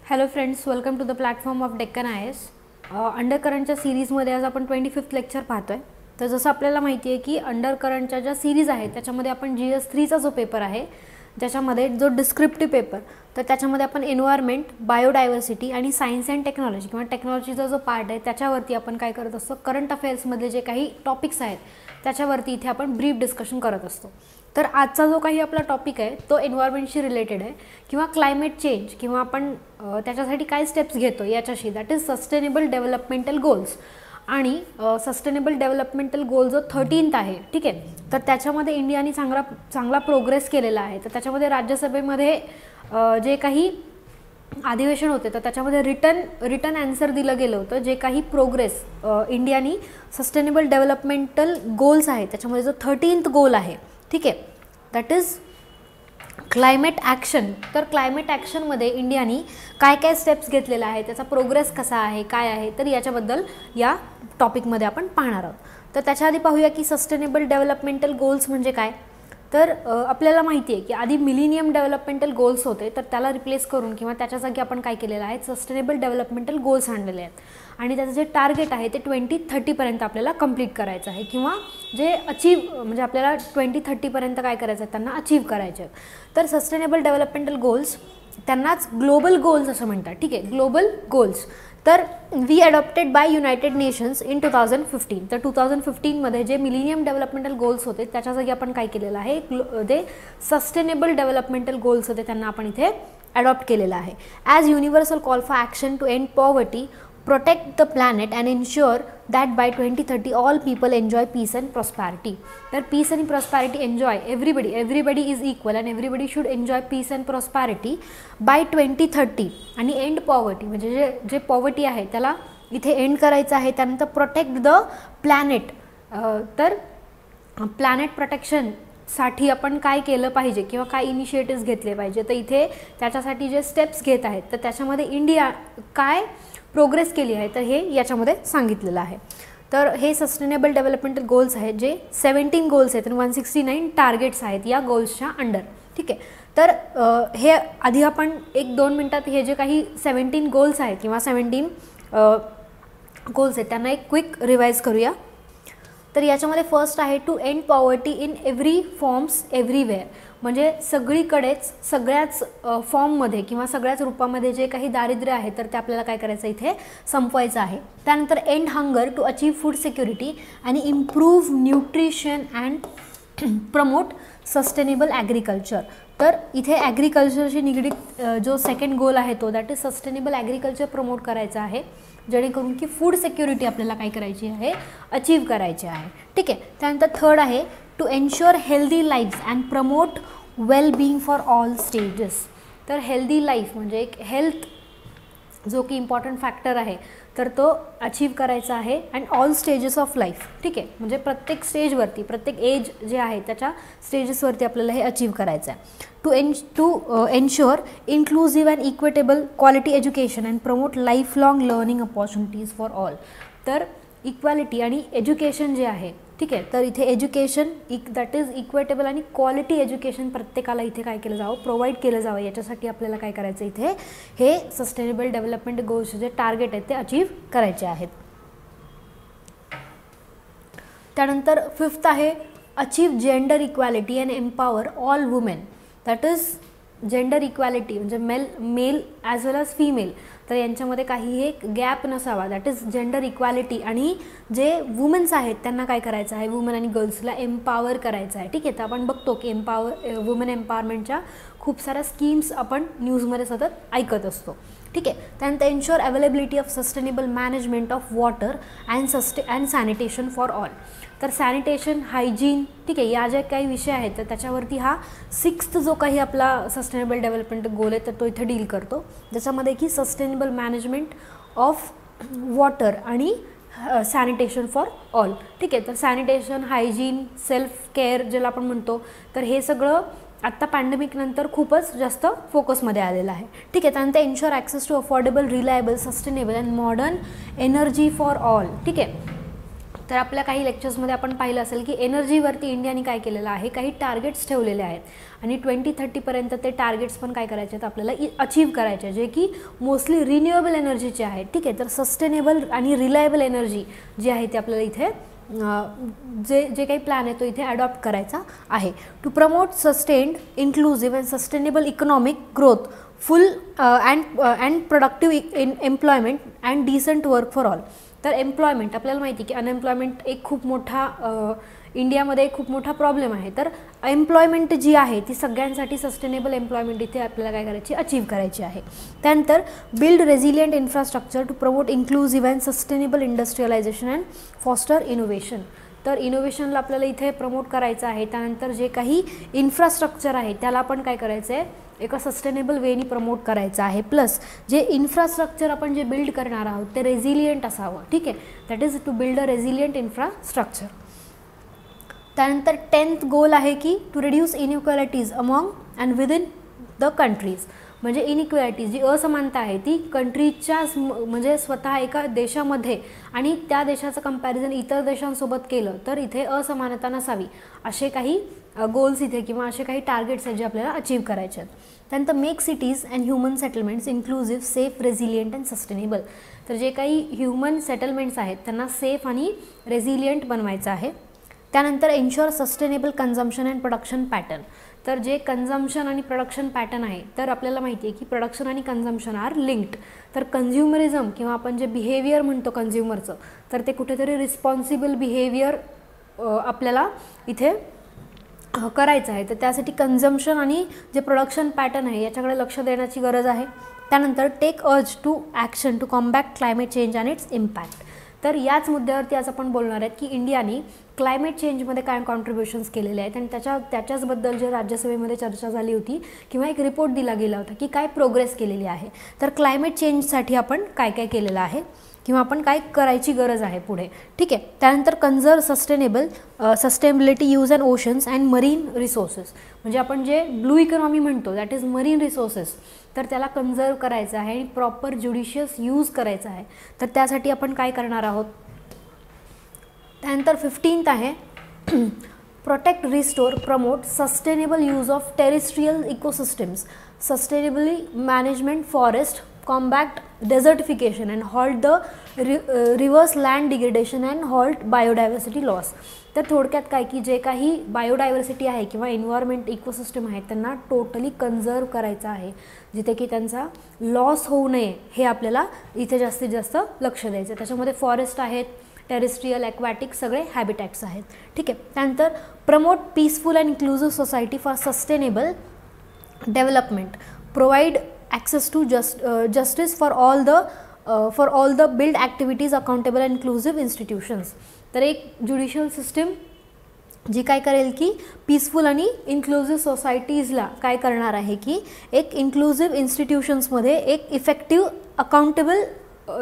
Hello friends, welcome to the platform of Deccan IAS. Under करंटच्या सिरीजमध्ये आज आपण 25th लेक्चर पाहतोय. तर जसं आपल्याला माहिती आहे की अंडर करंटच्या ज्या सिरीज आहेत त्याच्यामध्ये आपण GS3चा जो पेपर आहे ज्याच्यामध्ये जो डिस्क्रिप्टिव्ह पेपर, तर त्याच्यामध्ये आपण एन्व्हायरमेंट, बायोडायव्हर्सिटी आणि सायन्स अँड टेक्नॉलॉजी किंवा टेक्नॉलॉजीचा जो पार्ट आहे त्याच्यावरती आपण काय करत असतो, करंट अफेअर्समधले जे काही टॉपिक्स आहेत त्याच्यावरती इथे आपण ब्रीफ डिस्कशन करत असतो. तर आजचा जो काही आपला टॉपिक आहे तो एन्व्हायरमेंटशी रिलेटेड आहे किंवा क्लायमेट चेंज किंवा आपण त्याच्यासाठी काय स्टेप्स घेतो याच्याशी, that is sustainable developmental goals. आणि सस्टेनेबल डेव्हलपमेंटल गोल जो 13th आहे, ठीक आहे, तर त्याच्यामध्ये इंडियाने चांगला प्रोग्रेस केलेला आहे. तर त्याच्यामध्ये राज्यसभेमध्ये जे काही अधिवेशन होते तर त्याच्यामध्ये रिटर्न आन्सर दिलं गेलं होतं. जे काही प्रोग्रेस इंडियानी सस्टेनेबल डेव्हलपमेंटल गोल्स आहे त्याच्यामध्ये जो 13th गोल आहे, ठीक आहे, दॅट इज क्लायमेट ॲक्शन. तर क्लायमेट ॲक्शनमध्ये इंडियानी काय काय स्टेप्स घेतलेला आहे, त्याचा प्रोग्रेस कसा आहे, काय आहे, तर याच्याबद्दल या टॉपिकमध्ये आपण पाहणार आहोत. तर त्याच्या आधी पाहूया की सस्टेनेबल डेव्हलपमेंटल गोल्स म्हणजे काय. तर आपल्याला माहिती आहे की आधी मिलेनियम डेव्हलपमेंटल गोल्स होते, तर त्याला रिप्लेस करून किंवा त्याच्या जागी आपण काय केलेलं आहे, सस्टेनेबल डेव्हलपमेंटल गोल्स आणलेले आहेत. आणि त्याचं जे टार्गेट आहे ते 2030पर्यंत आपल्याला कंप्लीट करायचं आहे किंवा जे अचीव म्हणजे आपल्याला 2030पर्यंत काय करायचं आहे, त्यांना अचीव करायचे आहेत. तर सस्टेनेबल डेव्हलपमेंटल गोल्स त्यांनाच ग्लोबल गोल्स असं म्हणतात, ठीक आहे, ग्लोबल गोल्स. तर we adopted by United Nations in 2015. तर 2015मध्ये जे मिलेनियम डेव्हलपमेंटल गोल्स होते त्याच्या जागी आपण काय केलेलं आहे, ते सस्टेनेबल डेव्हलपमेंटल गोल्स होते त्यांना आपण इथे अडॉप्ट केलेलं आहे. As universal call for action to end poverty, protect the planet and ensure that by 2030 all people enjoy peace and prosperity. तर peace and prosperity enjoy everybody is equal and everybody should enjoy peace and prosperity by 2030. आणि end poverty म्हणजे जे poverty आहे त्याला इथे end करायचं आहे. त्यानंतर प्रोटेक्ट द प्लॅनेट. तर प्लॅनेट प्रोटेक्शन साठी आपण काय केलं पाहिजे किंवा काय इनिशिएटिव्स घेतले पाहिजे. तर इथे त्याच्यासाठी जे स्टेप्स घेत आहेत तर त्याच्यामध्ये इंडिया काय प्रोग्रेस केली आहे तर हे याच्यामध्ये सांगितलेलं आहे. तर हे सस्टेनेबल डेव्हलपमेंटल गोल्स आहेत जे 17 गोल्स आहेत आणि 169 टार्गेट्स आहेत या गोल्सच्या अंडर, ठीक आहे. तर हे आधी आपण 1-2 मिनटात हे जे काही 17 गोल्स आहेत किंवा 17 गोल्स आहेत त्यांना एक क्विक रिवाइज करूया. तर याच्यामध्ये फर्स्ट आहे to end poverty in every forms everywhere. म्हणजे सगळीकडेच सगळ्याच फॉर्ममध्ये किंवा सगळ्याच रूपामध्ये जे काही दारिद्र्य आहे तर ते आपल्याला काय करायचं इथे संपवायचं आहे. त्यानंतर end hunger to achieve food security आणि improve nutrition and promote sustainable agriculture. तर इथे ॲग्रिकल्चरशी निगडीत जो सेकंड गोल आहे तो that is sustainable agriculture promote करायचं आहे, जेणेकरून की फूड सिक्युरिटी आपल्याला काय करायची आहे, अचीव करायची आहे, ठीक आहे. त्यानंतर थर्ड आहे to ensure healthy lives and promote well-being for all stages. तर हेल्दी लाईफ म्हणजे एक हेल्थ जो की इम्पॉर्टंट फॅक्टर आहे तर तो अचीव करायचा आहे and all stages of life, ठीक आहे, म्हणजे प्रत्येक स्टेजवरती प्रत्येक एज जे आहे त्याच्या स्टेजेसवरती आपल्याला हे अचीव करायचं आहे. To ensure inclusive and equitable quality education and promote life long learning opportunities for all. तर इक्वॅलिटी आणि एज्युकेशन जे आहे, ठीक आहे, तर इथे एज्युकेशन दॅट इज इक्वेटेबल आणि क्वालिटी एज्युकेशन प्रत्येकाला इथे काय केलं जावं, प्रोव्हाइड केलं जावं. याच्यासाठी आपल्याला काय करायचं इथे हे सस्टेनेबल डेव्हलपमेंट गोल्स जे टार्गेट आहेत ते अचीव करायचे आहेत. त्यानंतर फिफ्थ आहे achieve gender equality and empower all women. That is gender equality म्हणजे मेल ॲज वेल ॲज फिमेल, तर यांच्यामध्ये काहीही एक गॅप नसावा. That is gender equality. आणि जे वुमेन्स आहेत त्यांना काय करायचं आहे, वुमेन आणि गर्ल्सला एम्पॉवर करायचं आहे, ठीक आहे. तर आपण बघतो की वुमेन एम्पॉवरमेंटच्या खूप साऱ्या स्कीम्स आपण न्यूजमध्ये सतत ऐकत असतो, ठीक आहे. त्यानंतर ensure availability of sustainable management of water and sanitation for all. तर सॅनिटेशन, हायजीन, ठीक आहे, या ज्या काही विषय आहेत तर त्याच्यावरती हा 6th जो काही आपला सस्टेनेबल डेव्हलपमेंट गोल आहे तर तो इथे डील करतो, ज्याच्यामध्ये की सस्टेनेबल मॅनेजमेंट ऑफ वॉटर आणि सॅनिटेशन फॉर ऑल, ठीक आहे. तर सॅनिटेशन, हायजीन, सेल्फ केअर ज्याला आपण म्हणतो, तर हे सगळं आत्ता पॅन्डेमिकनंतर खूपच जास्त फोकसमध्ये आलेलं आहे, ठीक आहे. त्यानंतर ensure access to affordable, reliable, sustainable and modern energy for all, ठीक आहे. तर आपल्या काही लेक्चर्समध्ये आपण पाहिलं असेल की एनर्जीवरती इंडियाने काय केलेलं आहे, काही टार्गेट्स ठेवलेले आहेत आणि 2030पर्यंत ते टार्गेट्स पण काय करायचे आहेत आपल्याला अचीव करायचे, जे की मोस्टली रिन्युएबल एनर्जीचे आहेत. ठीक आहे, तर सस्टेनेबल आणि रिलायबल एनर्जी जी आहे ते आपल्याला इथे जे काही प्लॅन आहे तो इथे अडॉप्ट करायचा आहे. To promote sustained, inclusive and sustainable economic growth, full and productive employment and decent work for all. तर एम्प्लॉयमेंट आपल्याला माहिती आहे की अनएम्प्लॉयमेंट एक खूप मोठा इंडियामध्ये खूप मोठा प्रॉब्लेम आहे. तर एम्प्लॉयमेंट जी आहे ती सगळ्यांसाठी सस्टेनेबल एम्प्लॉयमेंट इथे आपल्याला काय करायची, अचीव करायची आहे. त्यानंतर build resilient infrastructure to promote inclusive and sustainable industrialisation and foster innovation. तर इनोव्हेशनला आपल्याला इथे प्रमोट करायचं आहे. त्यानंतर जे काही इन्फ्रास्ट्रक्चर आहे त्याला आपण काय करायचं आहे, एका सस्टेनेबल वेनी प्रमोट करायचं आहे. प्लस जे इन्फ्रास्ट्रक्चर आपण जे बिल्ड करणार आहोत ते रेझिलियंट असावं. ठीक आहे, that is to build a resilient infrastructure. त्यानंतर 10th गोल आहे की to reduce inequalities among and within the countries. म्हणजे इनइक्वॅलिटी जी असमानता आहे ती कंट्रीच्या म्हणजे स्वतः एका देशामध्ये आणि त्या देशाचं कंपॅरिझन इतर देशांसोबत केलं तर इथे असमानता नसावी, असे काही गोल्स इथे किंवा असे काही टार्गेट्स आहेत जे आपल्याला अचीव करायचे आहेत. त्यानंतर make cities and human settlements inclusive, safe, resilient and sustainable. तर जे काही ह्युमन सेटलमेंट्स आहेत त्यांना सेफ आणि रेझिलियंट बनवायचं आहे. त्यानंतर ensure sustainable consumption and production pattern. तर जे कन्झम्पशन आणि प्रोडक्शन पॅटर्न आहे तर आपल्याला माहिती आहे की प्रोडक्शन आणि कन्झम्पशन आर लिंक्ड. तर कन्झ्युमरिझम किंवा आपण जे बिहेवियर म्हणतो कन्झ्युमरचं, तर ते कुठेतरी रिस्पॉन्सिबल बिहेवियर आपल्याला इथे करायचं आहे. तर त्यासाठी कन्झम्पशन आणि जे प्रोडक्शन पॅटर्न आहे याच्याकडे लक्ष देण्याची गरज आहे. त्यानंतर take urgent to action to combat climate change and its impact. तर याच मुद्द्यावरती आज आपण बोलणार आहेत की इंडियाने क्लायमेट चेंजमध्ये काय कॉन्ट्रीब्युशन्स केलेले आहेत आणि त्याच्याचबद्दल जे राज्यसभेमध्ये चर्चा झाली होती किंवा एक रिपोर्ट दिला गेला होता की काय प्रोग्रेस केलेली आहे. तर क्लायमेट चेंजसाठी आपण काय काय केलेलं आहे किंवा आपण काय करायची गरज आहे पुढे. ठीक आहे, त्यानंतर conserve sustainability use and oceans and marine resources. म्हणजे आपण जे ब्लू इकॉनॉमी म्हणतो दॅट इज मरीन रिसोर्सेस, तर त्याला कन्झर्व करायचं आहे आणि प्रॉपर ज्युडिशियस यूज करायचा आहे. तर त्यासाठी आपण काय करणार आहोत. त्यानंतर 15th आहे protect, restore, promote sustainable use of terrestrial ecosystems, sustainably management forest, combat desertification and halt the reverse land degradation and halt biodiversity loss. तर थोडक्यात काय की जे काही बायोडायव्हर्सिटी आहे किंवा एन्व्हायरमेंट इकोसिस्टम आहेत त्यांना टोटली कन्झर्व करायचं आहे, जिथे की त्यांचा लॉस होऊ नये हे आपल्याला इथे जास्तीत जास्त लक्ष द्यायचं. त्याच्यामध्ये फॉरेस्ट आहेत, टेरेस्ट्रियल, ॲक्वॅटिक सगळे हॅबिटॅट्स आहेत. ठीक आहे, त्यानंतर promote peaceful and inclusive society for sustainable development, provide access to justice for all the build activities, accountable and inclusive institutions. तर एक ज्युडिशियल सिस्टीम जी काय करेल की पीसफुल आणि इन्क्लुझिव्ह सोसायटीजला काय करणार आहे की एक इन्क्लुझिव्ह इन्स्टिट्यूशन्समध्ये एक इफेक्टिव्ह अकाउंटेबल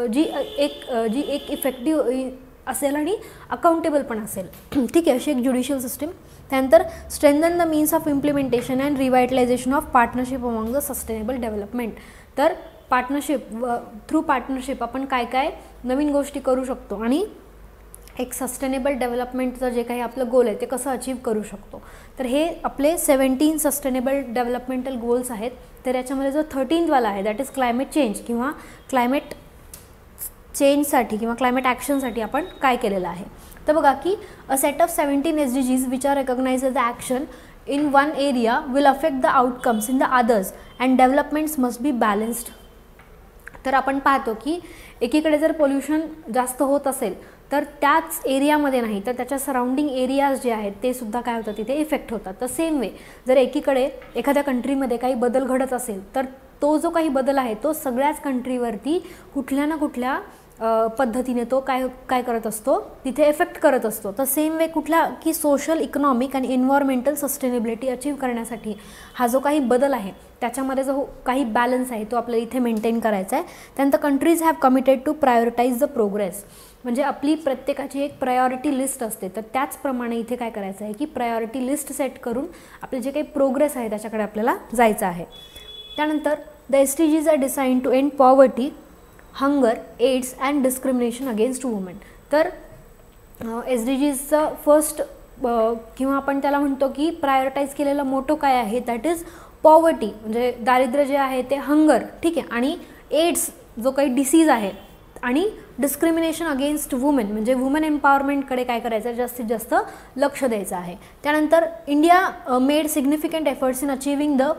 जी एक इफेक्टिव्ह असेल आणि अकाउंटेबल पण असेल. ठीक आहे, अशी एक ज्युडिशियल सिस्टीम. त्यानंतर strengthen the means of implementation and revitalization of partnership among the sustainable development. तर थ्रू पार्टनरशिप आपण काय काय नवीन गोष्टी करू शकतो आणि एक सस्टेनेबल डेव्हलपमेंटचं जे काही आपलं गोल आहे ते कसं अचीव करू शकतो. तर हे आपले 17 सस्टेनेबल डेव्हलपमेंटल गोल्स आहेत. तर याच्यामध्ये जो 13th वाला आहे दॅट इज क्लायमेट चेंज किंवा क्लायमेट चेंजसाठी किंवा क्लायमेट ॲक्शनसाठी आपण काय केलेलं आहे. तर बघा की a set of 17 SDGs which are recognise the action in one area will affect the outcomes in the others and developments must be balanced. तर आपण पाहतो की एकीकडे जर पोल्युशन जास्त होत असेल तर त्याच एरियामध्ये नाही तर त्याच्या सराउंडिंग एरियाज जे आहेत ते सुद्धा काय होतात तिथे इफेक्ट होतात. तर सेम वे जर एकीकडे एखाद्या कंट्रीमध्ये काही बदल घडत असेल तर तो जो काही बदल आहे तो सगळ्याच कंट्रीवरती कुठल्या ना कुठल्या पद्धतीने तो काय करत असतो तिथे इफेक्ट करत असतो. तर सेम वे कुठला की सोशल, इकॉनॉमिक आणि एन्व्हायरमेंटल सस्टेनेबिलिटी अचीव करण्यासाठी हा जो काही बदल आहे त्याच्यामध्ये जो काही बॅलन्स आहे तो आपल्याला इथे मेंटेन करायचा आहे. त्यानंतर countries have committed to prioritise the progress. म्हणजे आपली प्रत्येकाची एक प्रायोरिटी लिस्ट असते. तर त्याचप्रमाणे इथे काय करायचं आहे की प्रायोरिटी लिस्ट सेट करून आपले जे काही प्रोग्रेस आहे त्याच्याकडे आपल्याला जायचं आहे. त्यानंतर the SDGs are design to end poverty, hunger, AIDS and discrimination against women. तर SDGsचं फर्स्ट किंवा आपण त्याला म्हणतो की प्रायोरिटाईज केलेला मोटो काय आहे, दॅट इज पॉवर्टी, म्हणजे दारिद्र्य जे आहे ते, हंगर, ठीक आहे, आणि एड्स जो काही डिसीज आहे, आणि डिस्क्रिमिनेशन अगेन्स्ट वुमेन, म्हणजे वुमेन एम्पॉवरमेंटकडे काय करायचं आहे, जास्तीत जास्त लक्ष द्यायचं आहे. त्यानंतर India made significant efforts in achieving the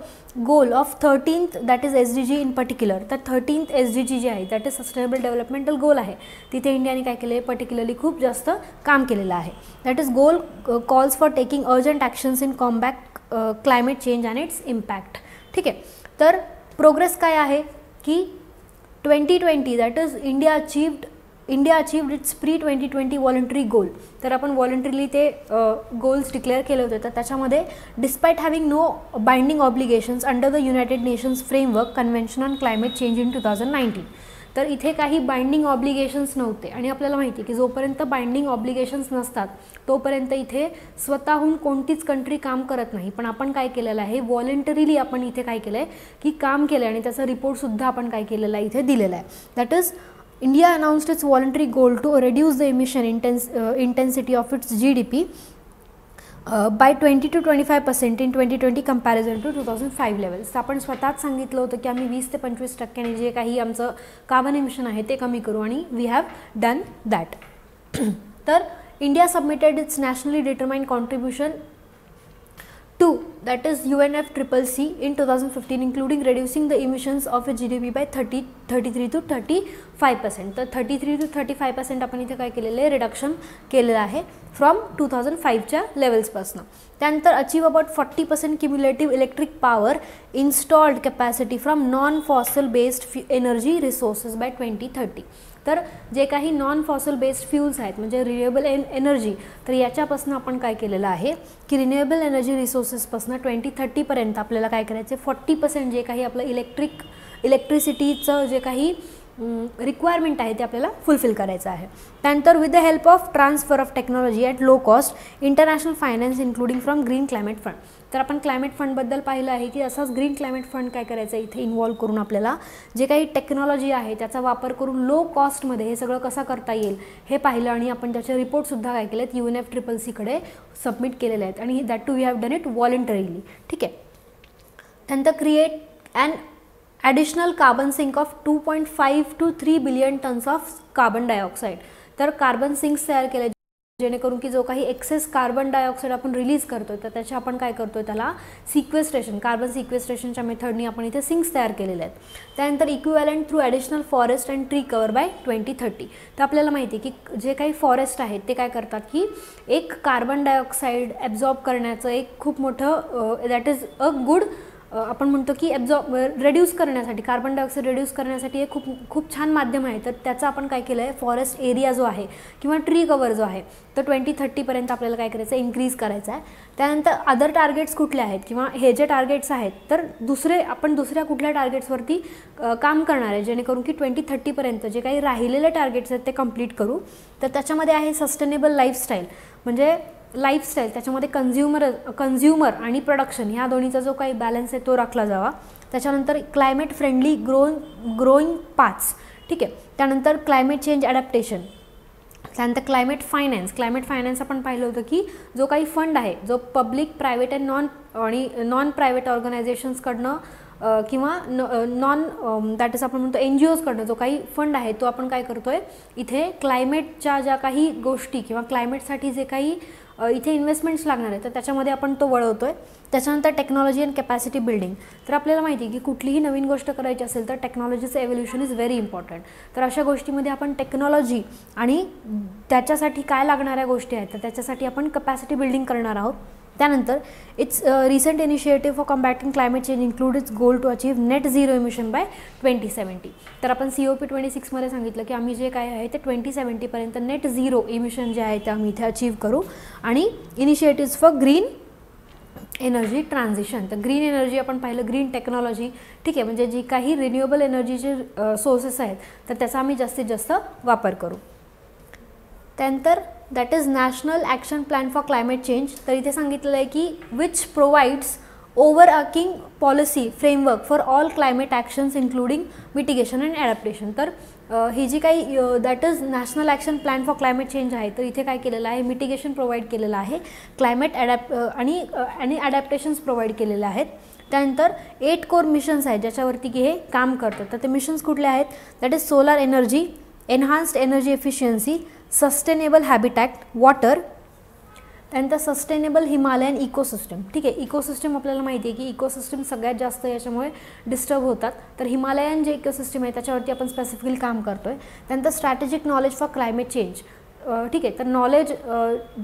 goal of 13th that is SDG in particular. तर 13th SDG जे आहे दॅट इज सस्टेनेबल डेव्हलपमेंटल गोल आहे, तिथे इंडियाने काय केलं आहे, पर्टिक्युलरली खूप जास्त काम केलेलं आहे. That is goal calls for taking urgent actions in combat climate change and its impact. ठीक आहे, तर प्रोग्रेस काय आहे की 2020 that is India achieved its pre-2020 voluntary goal. तर आपण व्हॉलंटरीली ते गोल्स डिक्लेअर केले होते. तर त्याच्यामध्ये despite having no binding obligations under the United Nations Framework Convention on Climate Change in 2019. तर इथे काही बाइंडिंग ऑब्लिगेशन्स नव्हते, आणि आपल्याला माहिती आहे की जोपर्यंत बाइंडिंग ऑब्लिगेशन्स नसतात तोपर्यंत इथे स्वतःहून कोणतीच कंट्री काम करत नाही. पण आपण काय केलेलं आहे, व्हॉलंटरीली आपण इथे काय केलं आहे की काम केलं आहे, आणि त्याचा रिपोर्टसुद्धा आपण काय केलेला आहे, इथे दिलेला आहे. That is India announced its voluntary goal to reduce the emission intensity of its GDP by 20 to 25% in 2020 comparison to 2005 levels. तर आपण स्वतःच सांगितलं होतं की आम्ही 20 ते 25% जे काही आमचं कार्बन इमिशन आहे ते कमी करू, आणि वी हॅव डन दॅट. तर India submitted its nationally determined contribution to that is UNFCCC in 2015 including reducing the emissions of its GDP by 33 to 35%. तर 33 to 35% आपण इथे काय केलेलं आहे, रिडक्शन केलेलं आहे फ्रॉम 2005च्या लेवल्सपासून. त्यानंतर achieve about 40% cumulative electric power installed capacity from non fossil based energy resources by 2030. तर जे काही नॉन फॉसल बेस्ड फ्यूल्स आहेत, म्हणजे रिन्युएबल एनर्जी, तर याच्यापासून आपण काय केलेलं आहे की रिन्युएबल एनर्जी रिसोर्सेसपासून 2030पर्यंत आपल्याला काय करायचं आहे, 40% जे काही आपलं इलेक्ट्रिसिटीचं जे काही रिक्वायरमेंट आहे ते आपल्याला फुलफिल करायचं आहे. त्यानंतर with the help of transfer of technology at low cost international finance including from green climate fund. तर आपण क्लायमेट फंडबद्दल पाहिलं आहे की असाच ग्रीन क्लायमेट फंड काय करायचं इथे इन्व्हॉल्व करून आपल्याला जे काही टेक्नॉलॉजी आहे त्याचा वापर करून लो कॉस्टमध्ये हे सगळं कसं करता येईल हे पाहिलं, आणि आपण त्याचे रिपोर्टसुद्धा काय केले आहेत, UNFCCCकडे सबमिट केलेले आहेत, आणि that too we have done it voluntarily. ठीक आहे. त्यानंतर create and additional carbon sink of 2.5 to 3 billion tons of carbon dioxide. तर कार्बन सिंक्स तयार केले जेणेकरून की जो काही एक्सेस कार्बन डायऑक्साईड आपण रिलीज करतो तर त्याचे आपण काय करतो, त्याला सिक्वेस्ट्रेशन, कार्बन सिक्वेस्ट्रेशनच्या मेथडनी आपण इथे सिंक्स तयार केलेले आहेत. त्यानंतर equivalent through additional forest and tree cover by 2030. तर आपल्याला माहिती आहे की जे काही फॉरेस्ट आहेत ते काय करतात की एक कार्बन डायऑक्साईड ॲब्झॉर्ब करण्याचं एक खूप मोठं दॅट इज अ गुड आपण म्हणतो की रेड्यूस करण्यासाठी, कार्बन डायऑक्साईड रेड्यूस करण्यासाठी हे खूप छान माध्यम आहे. तर त्याचा आपण काय केलं आहे, फॉरेस्ट एरिया जो आहे किंवा ट्री कवर जो आहे तर 2030पर्यंत आपल्याला काय करायचं आहे, इन्क्रीज करायचं आहे. त्यानंतर अदर टार्गेट्स कुठले आहेत किंवा हे जे टार्गेट्स आहेत तर आपण दुसऱ्या कुठल्या टार्गेट्सवरती काम करणार आहे जेणेकरून की 2030पर्यंत जे काही राहिलेले टार्गेट्स आहेत ते कंप्लीट करू. तर त्याच्यामध्ये आहे सस्टेनेबल लाईफस्टाईल, म्हणजे लाईफस्टाईल, त्याच्यामध्ये कन्झ्युमर आणि प्रोडक्शन ह्या दोन्हीचा जो काही बॅलन्स आहे तो राखला जावा. त्याच्यानंतर क्लायमेट फ्रेंडली ग्रोईंग पाथ्स. ठीक आहे. त्यानंतर क्लायमेट चेंज ॲडॅप्टेशन. त्यानंतर क्लायमेट फायनान्स आपण पाहिलं होतं की जो काही फंड आहे जो public, private and non private ऑर्गनायझेशन्सकडनं किंवा दॅट इज आपण म्हणतो NGOजकडनं जो काही फंड आहे तो आपण काय करतो आहे, इथे क्लायमेटच्या ज्या काही गोष्टी किंवा क्लायमेटसाठी जे काही इथे इन्व्हेस्टमेंट्स लागणार आहे तर त्याच्यामध्ये आपण तो वळवतो आहे. त्याच्यानंतर टेक्नॉलॉजी अँड कॅपॅसिटी बिल्डिंग. तर आपल्याला माहिती आहे की कुठलीही नवीन गोष्ट करायची असेल तर टेक्नॉलॉजीचं एव्होल्युशन इज व्हेरी इम्पॉर्टंट. तर अशा गोष्टीमध्ये आपण टेक्नॉलॉजी आणि त्याच्यासाठी काय लागणाऱ्या गोष्टी आहेत तर त्याच्यासाठी आपण कॅपॅसिटी बिल्डिंग करणार आहोत. त्यानंतर its recent initiative for combating climate change include its goal to achieve net zero emission by 2070. तर आपण COP26मध्ये सांगितलं की आम्ही जे काय आहे ते 2070पर्यंत नेट झिरो इमिशन जे आहे ते आम्ही इथे अचीव्ह करू. आणि initiatives for green energy transition. तर ग्रीन एनर्जी आपण पाहिलं, ग्रीन टेक्नॉलॉजी. ठीक आहे, म्हणजे जी काही रिन्युएबल एनर्जीचे सोर्सेस आहेत तर त्याचा आम्ही जास्तीत जास्त वापर करू. त्यानंतर that is national action plan for climate change. तर इथे सांगितलेलं आहे की which provides overarching policy framework for all climate actions including mitigation and adaptation. तर ही जी काही that is national action plan for climate change आहे, तर इथे काय केलेलं आहे, मिटिगेशन प्रोव्हाइड केलेलं आहे, क्लायमेट आणि ॲडॅप्टेशन्स प्रोव्हाइड केलेले आहेत. त्यानंतर 8 कोर मिशन्स आहेत ज्याच्यावरती की हे काम करतात. तर ते मिशन्स कुठले आहेत, that is solar energy, enhanced energy efficiency, sustainable habitat, water, त्यानंतर सस्टेनेबल हिमालयन इकोसिस्टम. ठीक आहे, इकोसिस्टम आपल्याला माहिती आहे की इकोसिस्टम सगळ्यात जास्त याच्यामुळे डिस्टर्ब होतात. तर हिमालयन जे इकोसिस्टम आहे त्याच्यावरती आपण स्पेसिफिकली काम करतो आहे. त्यानंतर strategic knowledge for climate change. ठीक आहे, तर नॉलेज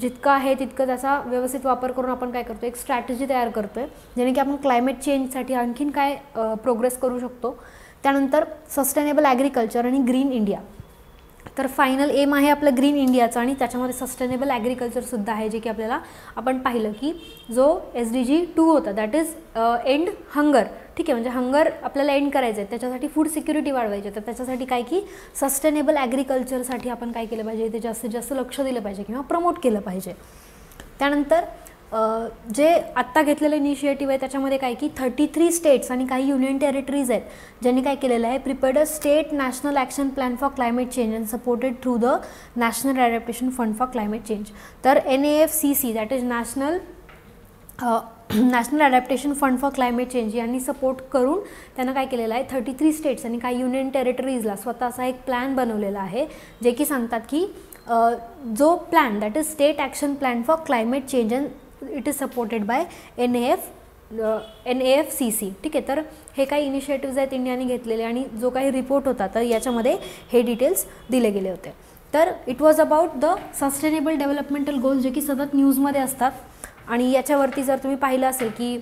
जितकं आहे तितकं त्याचा व्यवस्थित वापर करून आपण काय करतो, एक स्ट्रॅटेजी तयार करतो आहे जेणे की आपण क्लायमेट चेंजसाठी आणखीन काय प्रोग्रेस करू शकतो. त्यानंतर सस्टेनेबल ॲग्रिकल्चर आणि ग्रीन इंडिया. तर फायनल एम आहे आपलं ग्रीन इंडियाचा आणि त्याच्यामध्ये सस्टेनेबल ॲग्रिकल्चरसुद्धा आहे, जे की आपल्याला आपण पाहिलं की जो SDG 2 होता दॅट इज एंड हंगर. ठीक आहे, म्हणजे हंगर आपल्याला एंड करायचं आहे, त्याच्यासाठी फूड सिक्युरिटी वाढवायची आहे. तर त्याच्यासाठी काय की सस्टेनेबल ॲग्रिकल्चरसाठी आपण काय केलं पाहिजे, ते जास्तीत जास्त लक्ष दिलं पाहिजे किंवा प्रमोट केलं पाहिजे. त्यानंतर जे आत्ता घेतलेलं इनिशिएटिव्ह आहे त्याच्यामध्ये काय की 33 स्टेट्स आणि काही युनियन टेरिटरीज आहेत ज्यांनी काय केलेलं आहे, prepared a state national action plan for climate change and supported through the national adaptation fund for climate change. तर NAFCC that is national adaptation fund for climate change यांनी support करून त्यांना काय केलेलं आहे, 33 स्टेट्स आणि काही युनियन टेरिटरीजला स्वतःचा एक प्लॅन बनवलेला आहे, जे की सांगतात की जो plan that is state action plan for climate change and it is supported by NAFCC. ठीक आहे, तर हे काही इनिशिएटिव्ज आहेत इंडियाने घेतलेले आणि जो काही रिपोर्ट होता तर याच्यामध्ये हे डिटेल्स दिले गेले होते. तर it was about the sustainable developmental goals, जे की सतत न्यूजमध्ये असतात. आणि याच्यावरती जर तुम्ही पाहिलं असेल की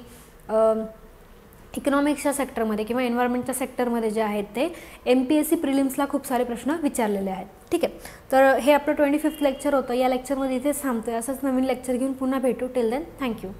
इकॉनॉमिक्सच्या सेक्टरमध्ये किंवा एन्व्हायरमेंटच्या सेक्टरमध्ये जे आहेत ते MPSC प्रिलिम्सला खूप सारे प्रश्न विचारलेले आहेत. ठीक आहे, तर हे आपलं 25th लेक्चर होतं. या लेक्चरमध्ये इथेच थांबतो आहे. असंच नवीन लेक्चर घेऊन पुन्हा भेटू. Till then thank you.